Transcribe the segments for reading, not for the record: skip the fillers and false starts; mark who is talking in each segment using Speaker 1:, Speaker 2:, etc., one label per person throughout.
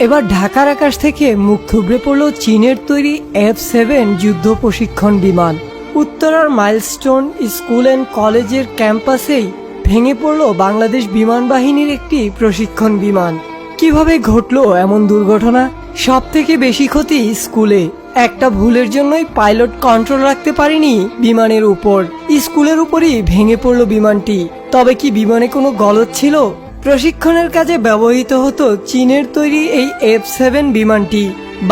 Speaker 1: এবার ঢাকার আকাশ থেকে মুখ থুবড়ে পড়ল চীনের তৈরি F-7 যুদ্ধ প্রশিক্ষণ বিমান। উত্তরার মাইলস্টোন স্কুল অ্যান্ড কলেজের ক্যাম্পাসেই ভেঙে পড়ল বাংলাদেশ বিমান বাহিনীর একটি প্রশিক্ষণ বিমান। কিভাবে ঘটলো এমন দুর্ঘটনা? সব থেকে বেশি ক্ষতি স্কুলে। একটা ভুলের জন্যই পাইলট কন্ট্রোল রাখতে পারেনি বিমানের উপর। স্কুলের উপরই ভেঙে পড়ল বিমানটি। তবে কি বিমানে কোনো গলদ ছিল? প্রশিক্ষণের কাজে ব্যবহৃত হতো চীনের তৈরি এই F-7 বিমানটি।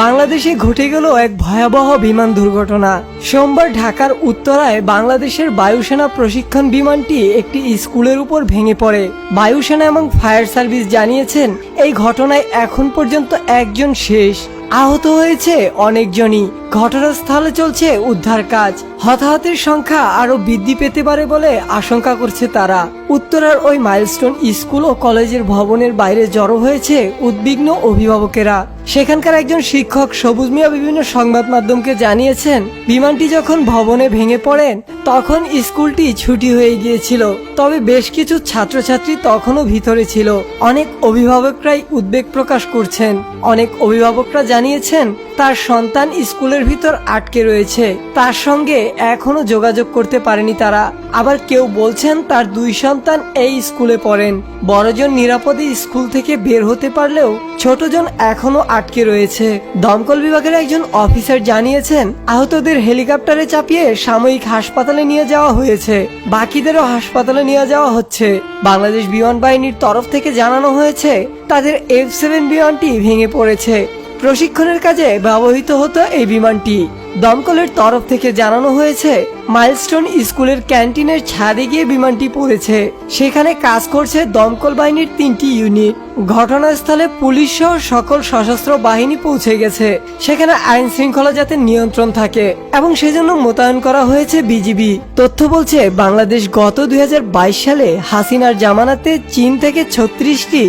Speaker 1: বাংলাদেশে ঘটে গেল এক ভয়াবহ বিমান দুর্ঘটনা। সোমবার ঢাকার উত্তরায় বাংলাদেশের বায়ুসেনা প্রশিক্ষণ বিমানটি একটি স্কুলের উপর ভেঙে পড়ে। বায়ুসেনা এবং ফায়ার সার্ভিস জানিয়েছেন, এই ঘটনায় এখন পর্যন্ত একজন শেষ, আহত হয়েছে অনেকজনই। ঘটনাস্থলে চলছে উদ্ধার কাজ। হতাহতের সংখ্যা আরো বৃদ্ধি পেতে পারে বলে আশঙ্কা করছে তারা। উত্তরার ওই মাইলস্টোন স্কুল ও কলেজের ভবনের বাইরে জড়ো হয়েছে উদ্বিগ্ন অভিভাবকেরা। সেখানকার একজন শিক্ষক সবুজ মিয়া বিভিন্ন সংবাদ মাধ্যমকে জানিয়েছেন, বিমানটি যখন ভবনে ভেঙে পড়েন তখন স্কুলটি ছুটি হয়ে গিয়েছিল। তবে বেশ কিছু ছাত্রছাত্রী তখনও ভিতরে ছিল। অনেক অভিভাবকরাই উদ্বেগ প্রকাশ করছেন। অনেক অভিভাবকরা জানিয়েছেন তার সন্তান স্কুলের ভিতর আটকে রয়েছে, তার সঙ্গে এখনো যোগাযোগ করতে পারেনি তারা। আবার কেউ বলছেন তার 2 সন্তান এই স্কুলে পড়েন। বড়জন নিরাপদে স্কুল থেকে বের হতে পারলেও ছোটজন এখনো আটকে রয়েছে। দমকল বিভাগের একজন অফিসার জানিয়েছেন, আহতদের হেলিকপ্টারে চাপিয়ে সাময়িক হাসপাতালে নিয়ে যাওয়া হয়েছে, বাকিদেরও হাসপাতালে নিয়ে যাওয়া হচ্ছে। বাংলাদেশ বিমান বাহিনীর তরফ থেকে জানানো হয়েছে তাদের F-7 বিমানটি ভেঙে পড়েছে। প্রশিক্ষণের কাজে ব্যবহৃত হতো এই বিমানটি। দমকলের তরফ থেকে জানানো হয়েছে, মাইলস্টোন স্কুলের ক্যান্টিনের ছাদে গিয়ে বিমানটি পড়েছে। সেখানে কাজ করছে দমকল বাহিনীর 3টি ইউনিট। ঘটনাস্থলে পুলিশ সহ সকল সশস্ত্র বাহিনী পৌঁছে গেছে। সেখানে আইন শৃঙ্খলা যাতে নিয়ন্ত্রণ থাকে এবং সেজন্য মোতায়েন করা হয়েছে বিজিবি। তথ্য বলছে, বাংলাদেশ গত 2022 সালে হাসিনার জামানাতে চীন থেকে 36টি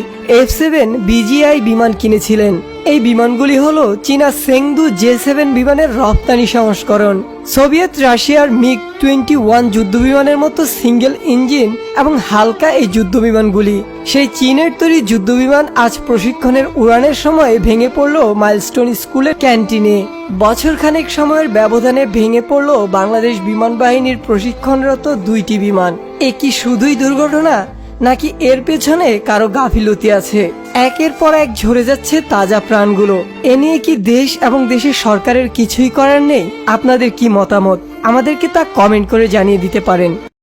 Speaker 1: F-7 বিজিআই বিমান কিনেছিলেন। এই বিমানগুলি হলো চীনা চেংদু J-7 বিমানের রপ্তানি সংস্করণ। সোভিয়েত রাশিয়ার MiG-21 যুদ্ধ বিমানের মতো সিঙ্গেল ইঞ্জিন এবং হালকা এই যুদ্ধ বিমানগুলি। সেই চীনের তৈরি যুদ্ধ বিমান আজ প্রশিক্ষণের উড়ানের সময় ভেঙে পড়ল মাইলস্টোন স্কুলের ক্যান্টিনে। বছরখানেক সময়ের ব্যবধানে ভেঙে পড়ল বাংলাদেশ বিমান বাহিনীর প্রশিক্ষণরত 2টি বিমান। এ কি শুধুই দুর্ঘটনা, নাকি এর পেছনে কারো গাফিলতি আছে? একের পর এক ঝরে যাচ্ছে তাজা প্রাণগুলো। এ নিয়ে কি দেশ এবং দেশের সরকারের কিছুই করার নেই? আপনাদের কি মতামত? আমাদেরকে তা কমেন্ট করে জানিয়ে দিতে পারেন।